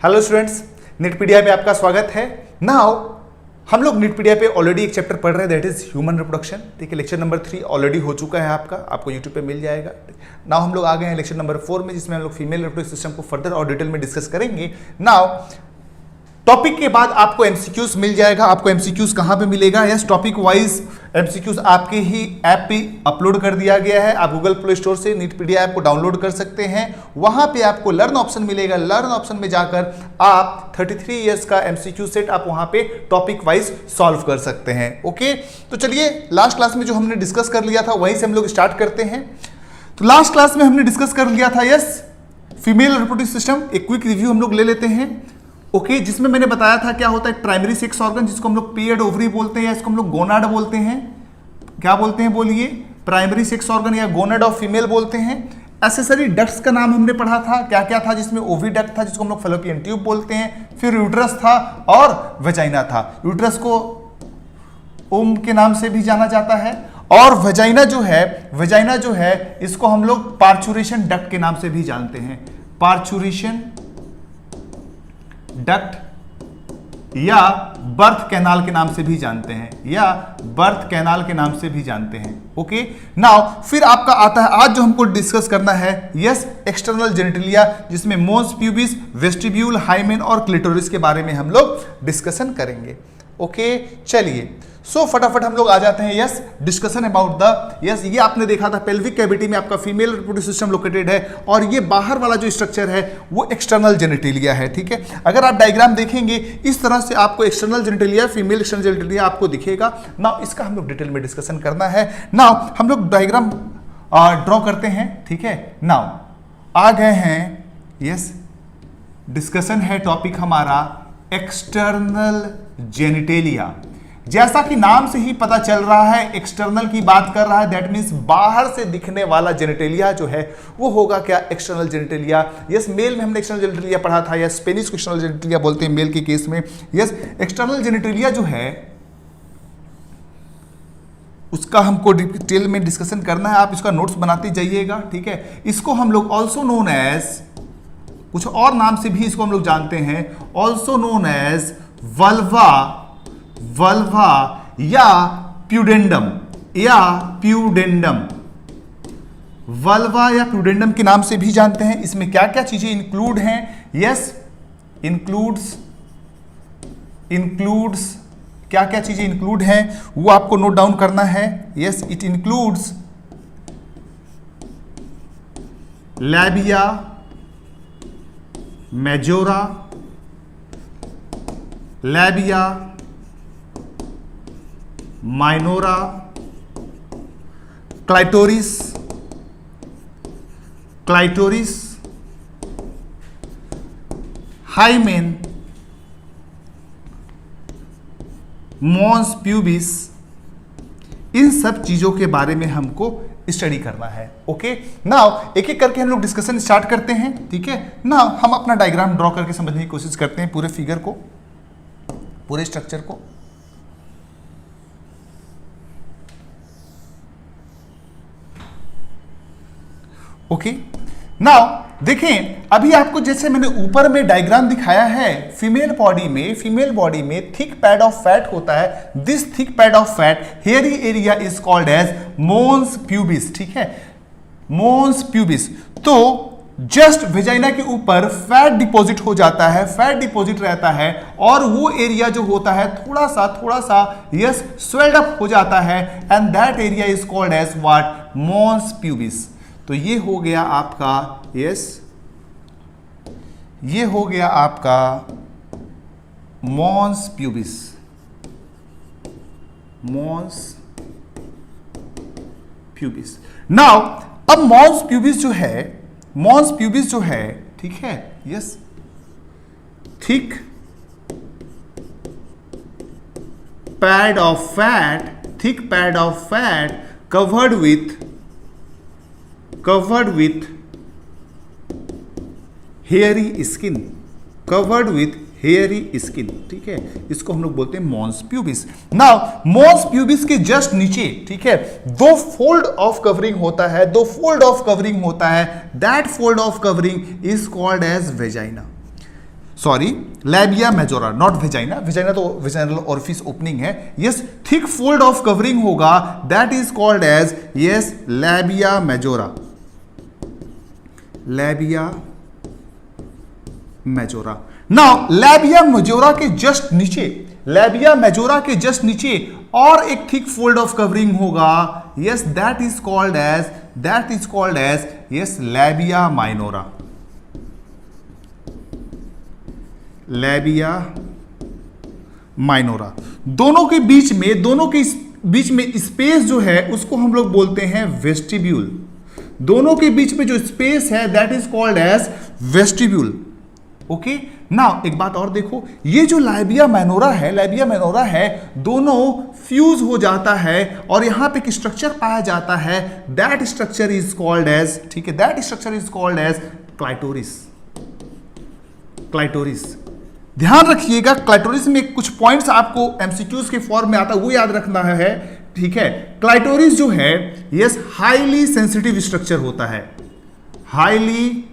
Hello students, नेटपीडिया पे आपका स्वागत है। नाउ हम लोग नेटपीडिया पे ऑलरेडी एक चैप्टर पढ़ रहे हैं, दैट इज ह्यूमन रिप्रोडक्शन। ठीक है, लेक्चर नंबर 3 ऑलरेडी हो चुका है आपको यूट्यूब पे मिल जाएगा। नाउ हम लोग आ गए हैं लेक्चर नंबर 4 में, जिसमें हम लोग फीमेल रिप्रोडक्टिव सिस्टम को फर्दर और डिटेल में डिस्कस करेंगे। नाउ टॉपिक के बाद आपको एमसीक्यूज मिल जाएगा। आपको एमसीक्यूज कहां पे मिलेगा? यस, टॉपिक वाइज एमसीक्यूज आपके ही ऐप पे अपलोड कर दिया गया है। आप गूगल प्ले स्टोर से नेटपीडिया ऐप को डाउनलोड कर सकते हैं। वहां पे आपको लर्न ऑप्शन मिलेगा। लर्न ऑप्शन में जाकर आप 33 इयर्स का एमसीक्यू सेट आप वहां पे टॉपिक वाइज सॉल्व कर सकते हैं। ओके, तो चलिए लास्ट क्लास में जो हमने डिस्कस कर लिया था वहीं से हम लोग स्टार्ट करते हैं। तो लास्ट क्लास में हमने डिस्कस कर लिया था यस फीमेल रिप्रोडक्टिव सिस्टम। एक क्विक रिव्यू हम लोग ले लेते हैं। ओके, जिसमें मैंने बताया था क्या होता है एक प्राइमरी सेक्स ऑर्गन, जिसको हम लोग पीरियड ओवरी बोलते हैं या इसको हम लोग गोनाड बोलते हैं। क्या बोलते हैं बोलिए? प्राइमरी सेक्स ऑर्गन या गोनाड ऑफ फीमेल बोलते हैं। एसेसरी डक्ट्स का नाम हमने पढ़ा था, क्या क्या था, जिसमें ओविडक्ट था जिसको हम लोग फैलोपियन ट्यूब बोलते हैं। फिर यूट्रस था और वेजाइना था। यूट्रस को ओम के नाम से भी जाना जाता है और वेजाइना जो है इसको हम लोग पार्चुरेशन डक्ट के नाम से भी जानते हैं। पार्चुरेशन डक्ट या बर्थ कैनाल के नाम से भी जानते हैं। ओके, नाउ फिर आपका आता है आज जो हमको डिस्कस करना है यस एक्सटर्नल जेनिटलिया, जिसमें मोन्स प्यूबिस, वेस्टिब्यूल, हाइमेन और क्लिटोरिस के बारे में हम लोग डिस्कशन करेंगे। ओके, चलिए सो फटाफट हम लोग आ जाते हैं yes discussion about the yes. ये आपने देखा था पेल्विक कैविटी में आपका फीमेल रिप्रोडक्टिव सिस्टम लोकेटेड है और ये बाहर वाला जो स्ट्रक्चर है वो एक्सटर्नल जेनिटलिया है। ठीक है, अगर आप डायग्राम देखेंगे इस तरह से आपको external genitalia, female external genitalia आपको दिखेगा। नाउ इसका हम लोग डिटेल में डिस्कशन करना है। नाउ हम लोग डायग्राम ड्रॉ करते हैं। ठीक है, नाउ आ गए हैं यस डिस्कशन है टॉपिक हमारा एक्सटर्नल जेनिटेलिया। जैसा कि नाम से ही पता चल रहा है एक्सटर्नल की बात कर रहा है, दैट मींस बाहर से दिखने वाला जेनिटेलिया जो है वो होगा क्या? External genitalia. यस, मेल में हमने एक्सटर्नल जेनिटेलिया पढ़ा था, यस स्पेनिश को एक्सटर्नल जेनिटेलिया बोलते हैं मेल के केस में। यस, एक्सटर्नल जेनिटेलिया जो है उसका हमको डिटेल में डिस्कशन करना है। आप इसका नोट्स बनाते जाइएगा। ठीक है, इसको हम लोग ऑल्सो नोन एज, कुछ और नाम से भी इसको हम लोग जानते हैं, ऑल्सो नोन एज वल्वा या प्यूडेंडम वल्वा या प्यूडेंडम के नाम से भी जानते हैं। इसमें क्या क्या चीजें इंक्लूड हैं? यस, इंक्लूड्स क्या क्या चीजें इंक्लूड हैं वो आपको नोट डाउन करना है। Yes, it includes labia majora, labia minora, clitoris, hymen, mons pubis. इन सब चीजों के बारे में हमको स्टडी करना है। ओके, नाउ एक एक करके हम लोग डिस्कशन स्टार्ट करते हैं। ठीक है, नाउ हम अपना डायग्राम ड्रॉ करके समझने की कोशिश करते हैं पूरे फिगर को, पूरे स्ट्रक्चर को। ओके, नाउ देखें अभी आपको जैसे मैंने ऊपर में डायग्राम दिखाया है, फीमेल बॉडी में थिक पैड ऑफ फैट होता है। This thick pad of fat hairy area is called as mons pubis. ठीक है, मोन्स प्यूबिस। तो जस्ट वेजाइना के ऊपर फैट डिपॉजिट हो जाता है, फैट डिपॉजिट रहता है और वो एरिया जो होता है थोड़ा सा यस स्वेल्ड अप हो जाता है and that area is called as what? Mons pubis. तो ये हो गया आपका यस, ये हो गया आपका मोन्स प्यूबिस। नाउ अब मोन्स प्यूबिस जो है ठीक है, yes thick pad of fat covered with hairy skin, ठीक है, इसको हम लोग बोलते हैं mons pubis. Now mons pubis के जस्ट नीचे ठीक है दो फोल्ड ऑफ कवरिंग होता है, that fold of covering is called as vagina. Sorry, labia majora, not vagina, vagina तो वेजाइनल ओरिफिस ओपनिंग है। Yes, thick fold of covering होगा, that is called as yes labia majora, labia majora. Now labia majora के just नीचे, labia majora के just नीचे और एक thick fold of covering होगा, yes that is called as yes labia minora, labia minora. दोनों के बीच में स्पेस जो है उसको हम लोग बोलते हैं वेस्टिब्यूल। दोनों के बीच में जो स्पेस है that is called as vestibule. Okay, now एक बात और देखो, ये जो लैबिया माइनोरा है, दोनों फ्यूज हो जाता है और यहां पे एक स्ट्रक्चर पाया जाता है, that structure is called as, ठीक है, that structure is called as clitoris. Clitoris, ध्यान रखिएगा, क्लाइटोरिस में कुछ पॉइंट्स आपको एमसीक्यूज के फॉर्म में आता है, वो याद रखना है, ठीक है। क्लाइटोरिस जो है यस हाईली सेंसिटिव स्ट्रक्चर होता है, हाईली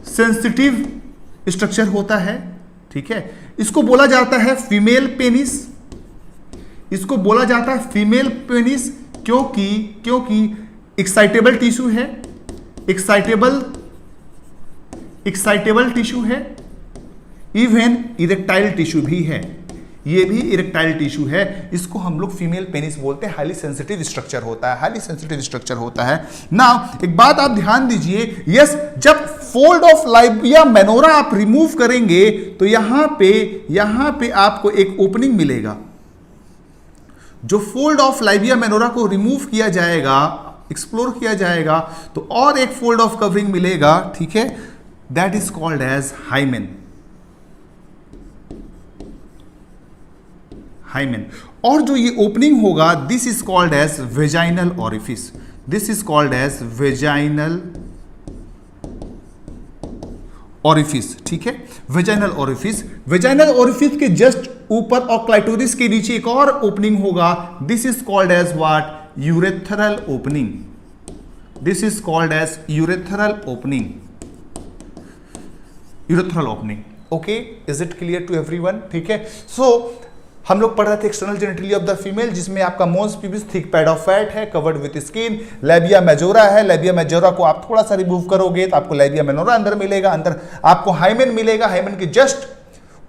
सेंसिटिव स्ट्रक्चर होता है, ठीक है। इसको बोला जाता है फीमेल पेनिस, इसको बोला जाता है फीमेल पेनिस क्योंकि एक्साइटेबल टिश्यू है, एक्साइटेबल टिश्यू है, इवन इरेक्टाइल टिश्यू भी है, ये भी इरेक्टाइल टिश्यू है, इसको हम लोग फीमेल पेनिस बोलते हैं। हाईली सेंसिटिव स्ट्रक्चर होता है, हाईली सेंसिटिव स्ट्रक्चर होता है। नाउ एक बात आप ध्यान दीजिए, यस जब फोल्ड ऑफ लैबिया मेनोरा आप रिमूव करेंगे तो यहां पे आपको एक ओपनिंग मिलेगा। जो फोल्ड ऑफ लैबिया मेनोरा को रिमूव किया जाएगा, एक्सप्लोर किया जाएगा, तो और एक फोल्ड ऑफ कवरिंग मिलेगा, ठीक है, that is called as hymen. Hymen, और जो ये ओपनिंग होगा this is called as vaginal orifice, this is called as vaginal orifice, ठीक है, वेजाइनल ओरिफिस। वेजाइनल ओरिफिस के जस्ट ऊपर और क्लाइटोरिस के नीचे एक और ओपनिंग होगा, this is called as what, urethral opening, this is called as urethral opening, urethral opening. Okay, is it clear to everyone? ठीक है, सो हम लोग पढ़ रहे थे external genitalia of the female, जिसमें आपका mons pubis thick pad of fat है covered with skin, labia majora है, लैबिया मेजोरा को आप थोड़ा सा रिमूव करोगे तो आपको लैबिया मेनोरा अंदर मिलेगा, अंदर आपको हाइमेन मिलेगा, हाइमेन के जस्ट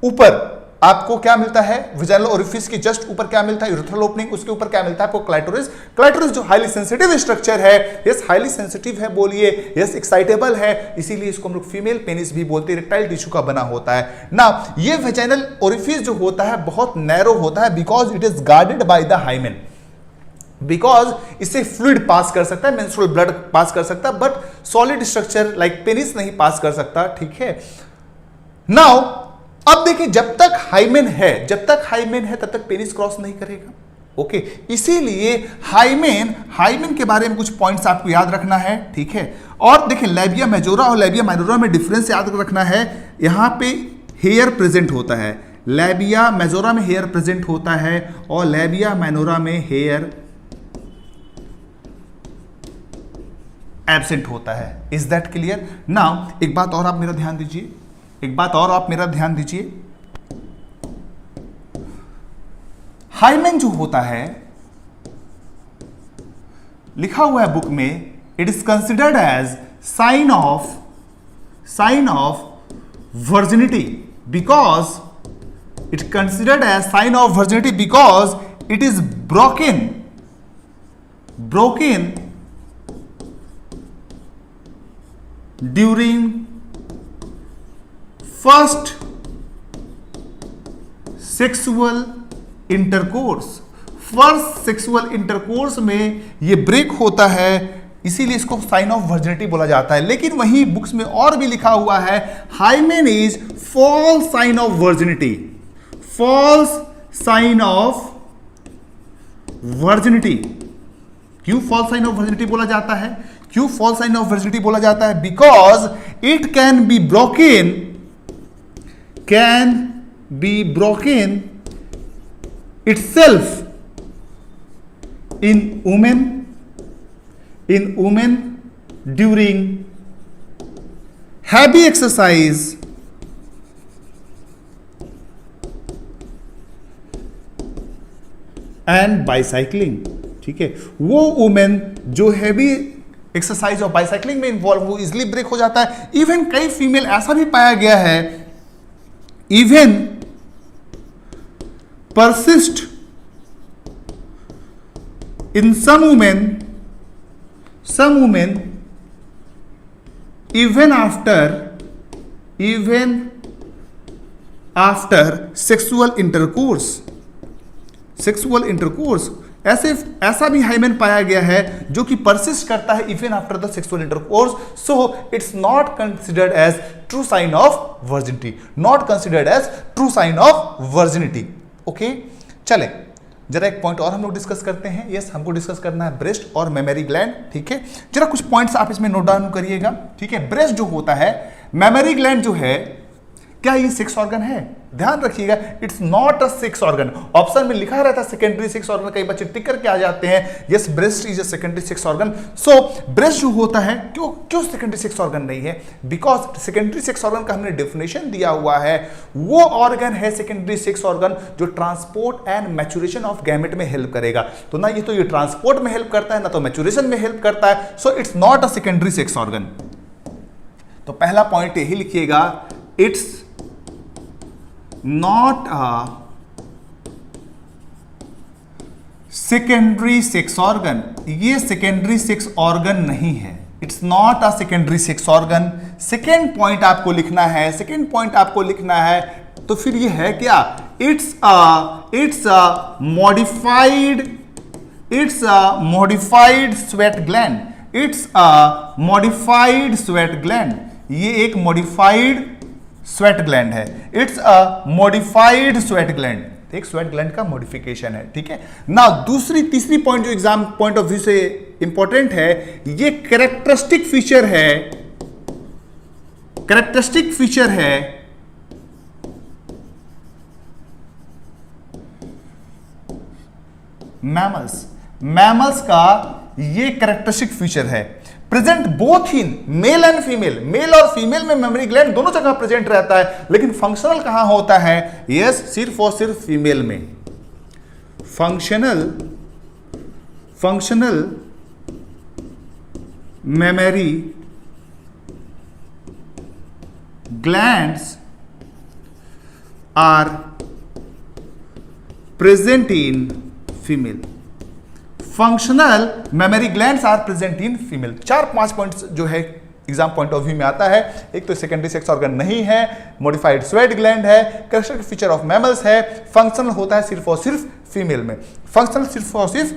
ऊपर आपको क्या मिलता है, वेजाइनल ओरिफिस के जस्ट ऊपर क्या मिलता है, यूरेथ्रल ओपनिंग, उसके ऊपर क्या मिलता है आपको, क्लाइटोरिस। क्लाइटोरिस जो हाईली सेंसिटिव स्ट्रक्चर है, यस हाईली सेंसिटिव है बोलिए, यस एक्साइटेबल है, इसीलिए इसको हम लोग फीमेल पेनिस भी बोलते हैं, इरेक्टाइल टिश्यू का बना होता है ना। ये वेजाइनल ओरिफिस जो होता है बहुत नैरो होता है, because it is guarded by the hymen, because इससे फ्लूइड पास कर सकता है, मेंस्ट्रुअल ब्लड पास कर सकता है, but solid structure like penis नहीं पास कर सकता, ठीक है। नाउ अब देखिए, जब तक हाइमेन है तब तक पेनिस क्रॉस नहीं करेगा। ओके, इसीलिए हाइमेन के बारे में कुछ पॉइंट्स आपको याद रखना है, ठीक है। और देखिए लैबिया मेजोरा और लैबिया माइनोरा में डिफरेंस याद रखना है, यहां पे हेयर प्रेजेंट होता है, लैबिया मेजोरा में हेयर प्रेजेंट होता है और लैबिया माइनोरा में हेयर एब्सेंट होता है। Is that clear? नाउ एक बात और आप मेरा ध्यान दीजिए, हाइमेन जो होता है, लिखा हुआ है बुक में, it is considered as sign of virginity, because it is broken during first sexual intercourse में ये ब्रेक होता है, इसीलिए इसको साइन ऑफ वर्जिनिटी बोला जाता है। लेकिन वहीं बुक्स में और भी लिखा हुआ है, hymen is false sign of virginity, क्यों फॉल्स साइन ऑफ वर्जिनिटी बोला जाता है? Because it can be broken itself in women during heavy exercise and bicycling, ठीक है। वो वुमेन जो हैवी एक्सरसाइज और बाइसाइक्लिंग में इन्वॉल्व वो इजिली ब्रेक हो जाता है। इवन कई फीमेल ऐसा भी पाया गया है, even persist in some women even after sexual intercourse ऐसा भी हाइमेन पाया गया है जो कि परसिस्ट करता है even after the sexual intercourse. So it's not considered as true sign of virginity, okay. चले जरा एक पॉइंट और हम लोग डिस्कस करते हैं। यस, हमको डिस्कस करना है ब्रेस्ट और मेमरी ग्लैंड, ठीक है। जरा कुछ पॉइंट्स आप इसमें नोट डाउन करिएगा, ठीक है। ब्रेस्ट जो होता है, मेमरी ग्लैंड जो है, क्या ये सेक्स ऑर्गन है? ध्यान रखिएगा, it's not a sex organ. Option में लिखा रहता है सेकेंडरी सेक्स ऑर्गन, कई बच्चे टिक करके आ जाते हैं। Yes, breast is a secondary sex organ. So breast जो होता है, क्यों सेकेंडरी सेक्स ऑर्गन नहीं है? बिकॉज सेकेंडरी सेक्स ऑर्गन का हमने डेफिनेशन दिया हुआ है, वो ऑर्गन है सेकेंडरी सेक्स ऑर्गन जो transport and maturation of gamete में हेल्प करेगा। तो ना ये ट्रांसपोर्ट में हेल्प करता है, ना तो मैच्योरेशन में हेल्प करता है। सो it's not a secondary sex organ. तो पहला पॉइंट यही लिखिएगा, it's not a secondary sex organ। ये सेकेंडरी सेक्स ऑर्गन नहीं है, it's not a secondary sex organ. Second point आपको लिखना है, तो फिर ये है क्या? It's a modified sweat gland. ये एक मॉडिफाइड स्वेट ग्लैंड है। It's a modified sweat gland, एक स्वेट ग्लैंड का मॉडिफिकेशन है, ठीक है ना। तीसरी पॉइंट जो एग्जाम पॉइंट ऑफ व्यू से इंपॉर्टेंट है, ये कैरेक्टरिस्टिक फीचर है मैमल्स का ये कैरेक्टरिस्टिक फीचर है। Present both in male and female, male और फीमेल में मेमरी ग्लैंड दोनों जगह प्रेजेंट रहता है, लेकिन फंक्शनल कहां होता है? यस, सिर्फ और सिर्फ फीमेल में। Functional mammary glands are present in female. Functional mammary glands are present in female. 4-5 points जो है एग्जाम पॉइंट ऑफ व्यू में आता है। एक तो सेकेंडरी सेक्स ऑर्गन नहीं है, मॉडिफाइड स्वेट ग्लैंड है, कैरेक्टरिस्टिक फीचर ऑफ मैमल्स है, फंक्शनल होता है सिर्फ और सिर्फ फीमेल में। फंक्शनल सिर्फ और सिर्फ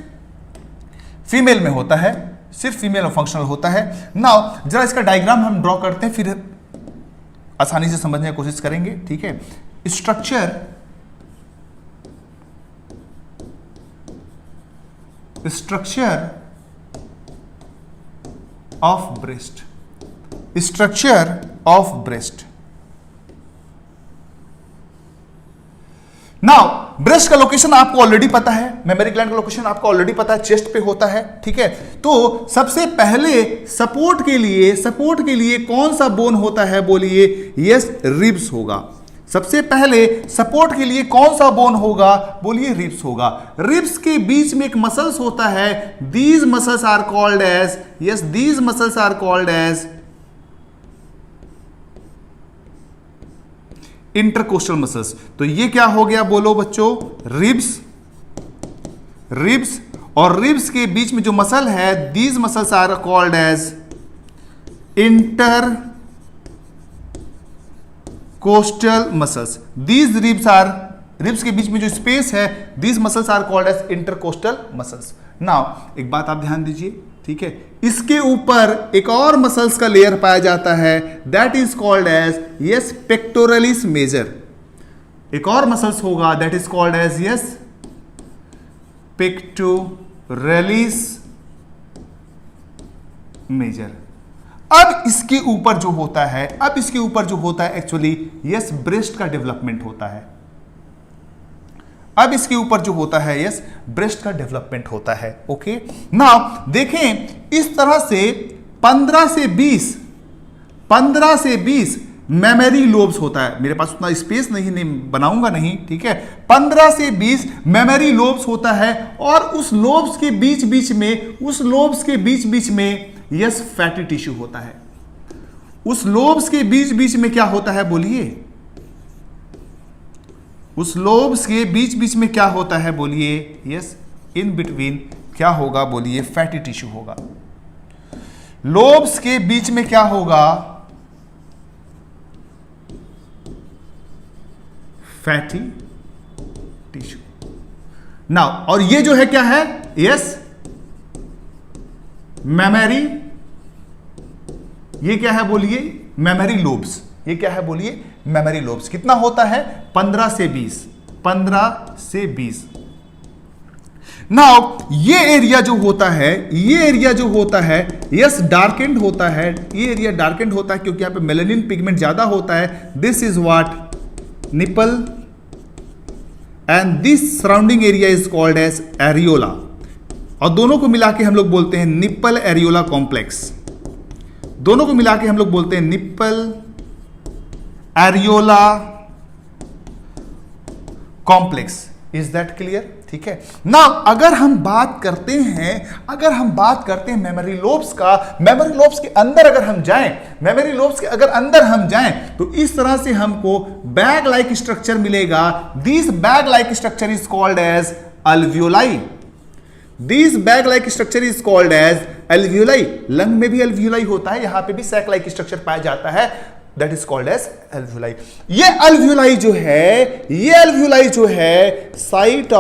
फीमेल में होता है, सिर्फ फीमेल में फंक्शनल होता है। नाउ जरा इसका डायग्राम हम ड्रॉ करते हैं, फिर आसानी से समझने की कोशिश करेंगे, ठीक है। Structure of breast. Now breast का लोकेशन आपको ऑलरेडी पता है, मेमरी ग्लैंड का लोकेशन आपको ऑलरेडी पता है, चेस्ट पे होता है, ठीक है। तो सबसे पहले सपोर्ट के लिए कौन सा बोन होता है? बोलिए। यस, रिब्स होगा। सबसे पहले सपोर्ट के लिए कौन सा बोन होगा? बोलिए, रिब्स होगा। रिब्स के बीच में एक मसल्स होता है, these muscles are called as intercostal muscles. तो ये क्या हो गया? बोलो बच्चों, रिब्स और रिब्स के बीच में जो मसल है, these muscles are called as intercostal muscles. These ribs के बीच में जो स्पेस है, these muscles are called as intercostal muscles. Now एक बात आप ध्यान दीजिए, ठीक है। इसके ऊपर एक और मसल्स का लेयर पाया जाता है, that is called as pectoralis major. एक और मसल्स होगा, that is called as pectoralis major. अब इसके ऊपर जो होता है, एक्चुअली ब्रेस्ट का डेवलपमेंट होता है। अब इसके ऊपर जो होता है, ब्रेस्ट का डेवलपमेंट होता है, ओके। नाउ देखें, इस तरह से 15 से 20 मेमोरी लोब्स होता है। मेरे पास उतना स्पेस नहीं बनाऊंगा नहीं, ठीक है। 15 से 20 मेमोरी लोब्स होता है और उस लोब्स के बीच बीच में यस फैटी टिश्यू होता है। उस लोब्स के बीच बीच में क्या होता है बोलिए? उस लोब्स के बीच बीच में क्या होता है बोलिए? यस, इन बिटवीन क्या होगा बोलिए? फैटी टिश्यू होगा। लोब्स के बीच में क्या होगा? Fatty tissue. नाउ, और ये जो है क्या है? Yes, memory. ये क्या है बोलिए? Memory lobes. ये क्या है बोलिए? Memory lobes. कितना होता है? 15 से 20। 15 से 20। नाउ ये एरिया जो होता है, यस, डार्केंड होता है। ये एरिया डार्केंड होता है क्योंकि यहां पे मेलानिन पिगमेंट ज्यादा होता है। This is what? Nipple, and this surrounding area is called as areola. और दोनों को मिला के हम लोग बोलते हैं निप्पल एरियोला कॉम्प्लेक्स। दोनों को मिला के हम लोग बोलते हैं nipple areola complex. Is that clear? ठीक है ना। अगर हम बात करते हैं मेमोरी लोब्स का, मेमोरी लोब्स के अंदर अगर हम जाएं, तो इस तरह से हमको बैग लाइक स्ट्रक्चर मिलेगा। This bag like structure is called as alveoli. This bag like structure is called as alveoli. Lung में भी अल्वियोलाई होता है, यहां पे भी सैक लाइक स्ट्रक्चर पाया जाता है, that is called as alveoli. ये अल्वियोलाई जो है site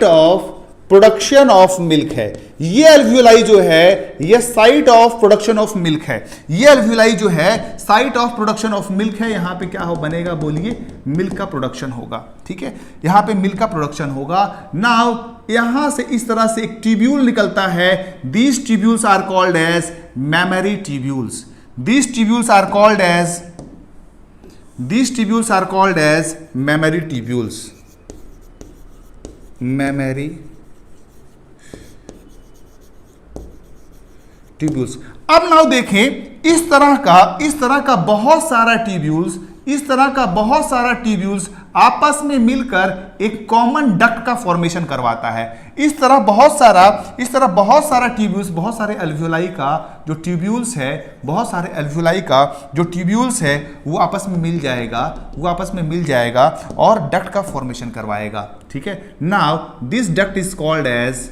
of production of milk है। ये अल्वियोलाई जो है ये site of production of milk है। ये अल्वियोलाई जो है site of production of milk है। यहां पे क्या हो बनेगा बोलिए? मिल्क का प्रोडक्शन होगा, ठीक है। यहां पे मिल्क का प्रोडक्शन होगा। नाउ यहां से इस तरह से एक ट्यूब्यूल निकलता है। These tubules are called as mammary tubules. These tubules are called as mammary tubules. Mammary tubules. अब नाउ देखें, इस तरह का बहुत सारा ट्यूब्यूल्स आपस में मिलकर एक कॉमन डक्ट का फॉर्मेशन करवाता है। इस तरह बहुत सारा ट्यूब्यूल्स, बहुत सारे अल्वियोलाई का जो ट्यूब्यूल्स है वो आपस में मिल जाएगा और डक्ट का फॉर्मेशन करवाएगा, ठीक है। Now this duct is called as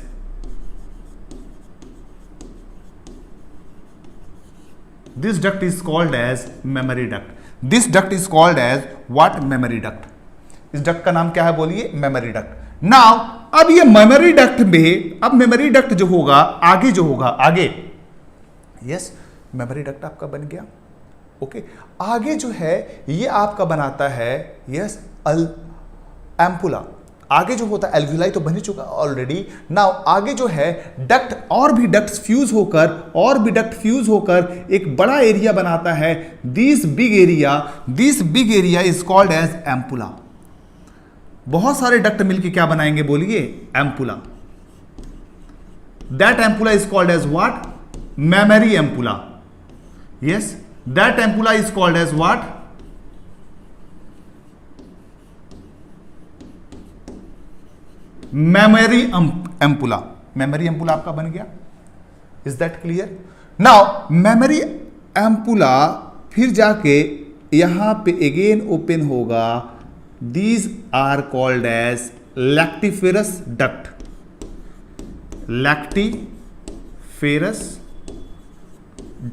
mammary duct. This duct is called as what? Mammary duct. इस डक्ट का नाम क्या है बोलिए? Memory duct. नाउ अब ये मेमोरी डक्ट जो होगा आगे, यस, मेमोरी डक्ट आपका बन गया, ओके। आगे जो है ये आपका बनाता है यस एम्पुला। आगे जो होता है एल्वियोलाई तो बन ही चुका ऑलरेडी। नाउ आगे जो है डक्ट और भी डक्ट फ्यूज होकर एक बड़ा एरिया बनाता है। This big area is called as ampulla. बहुत सारे डक्ट मिलके क्या बनाएंगे बोलिए? Ampulla. That ampulla is called as what? Mammary ampulla. Yes, that ampulla is called as what? Mammary ampulla. Mammary ampulla आपका बन गया। Is that clear? Now mammary ampulla फिर जाके यहां पे अगेन ओपन होगा। These are called as lactiferous duct. Lactiferous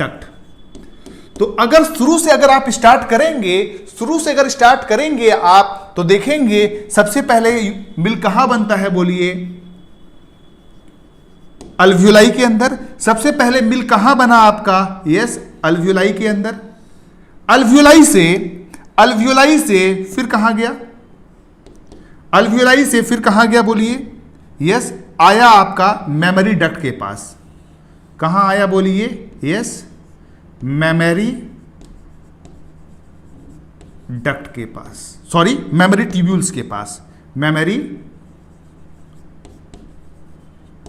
duct. तो अगर शुरू से आप स्टार्ट करेंगे आप तो देखेंगे सबसे पहले मिल्क कहां बनता है बोलिए? अल्वियोलाई के अंदर। सबसे पहले मिल्क कहां बना आपका? यस, अल्वियोलाई के अंदर। अल्वियोलाई से फिर कहां गया? अल्वियोलाई से फिर कहां गया बोलिए? यस, आया आपका मेमोरी डक्ट के पास। कहां आया बोलिए? यस, मेमोरी डक्ट के पास, सॉरी मेमोरी ट्यूब्यूल्स के पास। मेमोरी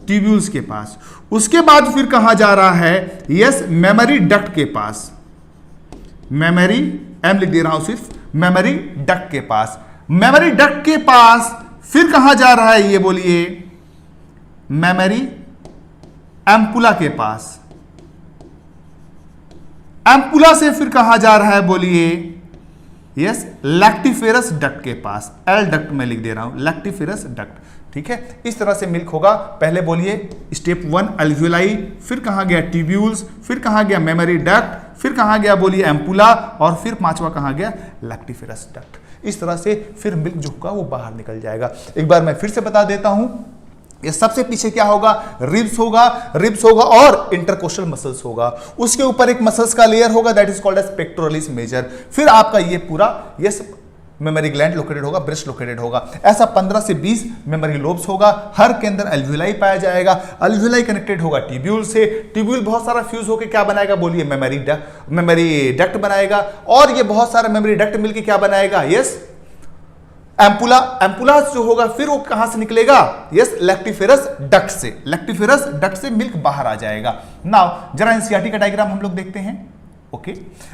ट्यूब्यूल्स के पास। उसके बाद फिर कहां जा रहा है, यस मेमोरी डक्ट के पास। मेमोरी एम लिख दे रहा हूं सिर्फ, मेमोरी डक्ट के पास। मेमोरी डक्ट के पास फिर कहां जा रहा है, ये बोलिए, मेमोरी एम्पुला के पास। एम्पुला से फिर कहां जा रहा है, बोलिए, यस लैक्टिफेरस डक्ट के पास। एल डक्ट में लिख दे रहा हूं, लैक्टिफेरस डक्ट। ठीक है, इस तरह से मिल्क होगा। पहले बोलिए स्टेप 1 अल्वियोलाई, फिर कहां गया ट्यूब्यूल्स, फिर कहां गया मेमोरी डक्ट, फिर कहां गया बोलिए एम्पुला, और फिर पांचवा कहां गया लैक्टिफेरस डक्ट। इस तरह से फिर मिल्क जो होगा वो बाहर निकल जाएगा। एक बार मैं फिर से बता देता हूं, ये सबसे पीछे क्या होगा, रिब्स होगा, रिब्स होगा और इंटरकोस्टल मसल्स होगा। उसके ऊपर एक मसल्स का लेयर होगा, that is called as pectoralis major. फिर आपका ये पूरा यस मेमोरी ग्लैंड लोकेटेड होगा, ब्रेस्ट लोकेटेड होगा। ऐसा 15 से 20 मेमोरी लोब्स होगा, हर के अंदर अल्वियोलाई पाया जाएगा। अल्वियोलाई कनेक्टेड होगा ट्यूब्यूल से, ट्यूब्यूल बहुत सारा फ्यूज होकर क्या बनाएगा, बोलिए मेमोरी डक्ट बनाएगा, और ये बहुत सारा मेमोरी डक्ट मिलकर क्या बनाएगा, यस एम्पुला। एम्पुला जो होगा फिर वो कहां से निकलेगा, यस लैक्टिफेरस डक्ट से। लैक्टिफेरस डक्ट से मिल्क बाहर आ जाएगा। नाउ जरा एनसीईआरटी का डायग्राम हम लोग देखते हैं। ओके,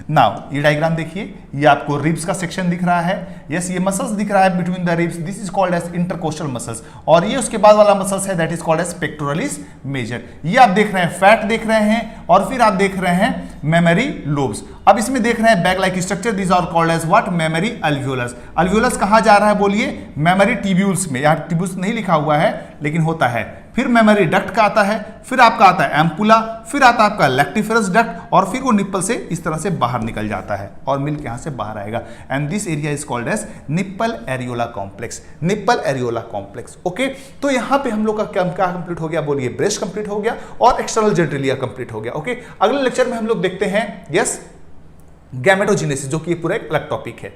नाउ ये डायग्राम देखिए, ये आपको रिब्स का सेक्शन दिख रहा है, यस ये मसल्स दिख रहा है between the ribs, this is called as intercostal muscles, और ये उसके बाद वाला मसल्स है that is called as pectoralis major. ये आप देख रहे हैं फैट देख रहे हैं, और फिर आप देख रहे हैं मेमोरी लोब्स। अब इसमें देख रहे हैं bag like structure, this are called as what, memory alveolus. Alveolus कहां जा रहा है, बोलिए मेमोरी ट्यूब्यूल्स में। यहां ट्यूब्यूल्स नहीं लिखा हुआ है लेकिन होता है। फिर मेमोरी डक्ट का आता है, फिर आपका आता है एम्पुला, फिर आता है आपका लैक्टिफेरस डक्ट, और फिर वो निप्पल से इस तरह से बाहर निकल जाता है और मिल्क यहां से बाहर आएगा। And this area is called as nipple areola complex. Nipple areola complex. Okay, तो यहां पे हम लोग का क्या कंप्लीट हो गया, बोलिए ब्रेस्ट कंप्लीट हो गया और एक्सटर्नल जेनिटलिया कंप्लीट हो गया। ओके, अगले लेक्चर में हम लोग देखते हैं यस गैमेटोजेनेसिस, जो कि पूरा एक अलग टॉपिक है।